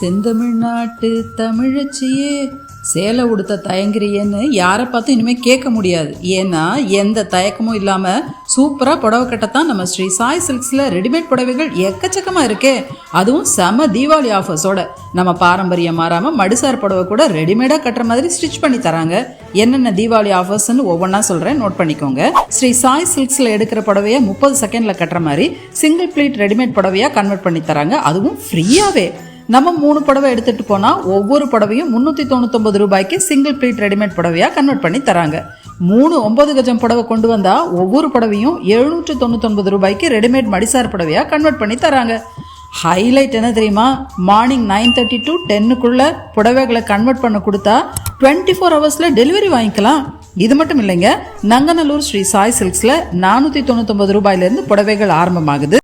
செந்தமிழ்நாட்டு தமிழச்சியே சேலை உடுத்த தயங்குறியேன்னு யாரை பார்த்து இனிமேல் கேட்க முடியாது. ஏன்னா எந்த தயக்கமும் இல்லாமல் சூப்பராக புடவை கட்டத்தான் நம்ம ஸ்ரீ சாய் சில்க்ஸில் ரெடிமேட் புடவைகள் எக்கச்சக்கமாக இருக்கே. அதுவும் செம தீபாவளி ஆஃபர்ஸோட நம்ம பாரம்பரியம் மாறாமல் மடிசார் புடவை கூட ரெடிமேடாக கட்டுற மாதிரி ஸ்டிச் பண்ணி தராங்க. என்னென்ன தீபாவளி ஆஃபர்ஸ்ன்னு ஒவ்வொன்றா சொல்கிறேன், நோட் பண்ணிக்கோங்க. ஸ்ரீ சாய் சில்க்ஸில் எடுக்கிற புடவையை 30 செகண்டில் கட்டுற மாதிரி சிங்கிள் ப்ளீட் ரெடிமேட் புடவையாக கன்வெர்ட் பண்ணி தராங்க, அதுவும் ஃப்ரீயாகவே. நம்ம 3 புடவை எடுத்துகிட்டு போனால் ஒவ்வொரு புடவையும் 399 ரூபாய்க்கு சிங்கிள் ப்ளீட் ரெடிமேட் புடவையாக கன்வெர்ட் பண்ணி தராங்க. 3 9 கஜம் புடவை கொண்டு வந்தால் ஒவ்வொரு புடவையும் 799 ரூபாய்க்கு ரெடிமேட் மடிசார் புடவையாக கன்வெர்ட் பண்ணி தராங்க. ஹைலைட் என்ன தெரியுமா? மார்னிங் 9:30 to 10க்குள்ளே புடவைகளை கன்வெர்ட் பண்ண கொடுத்தா 24 ஹவர்ஸில் டெலிவரி வாங்கிக்கலாம். இது மட்டும் இல்லைங்க, நங்கநல்லூர் ஸ்ரீ சாய் சில்க்ஸில் 499 ரூபாயிலேருந்து புடவைகள் ஆரம்பமாகுது.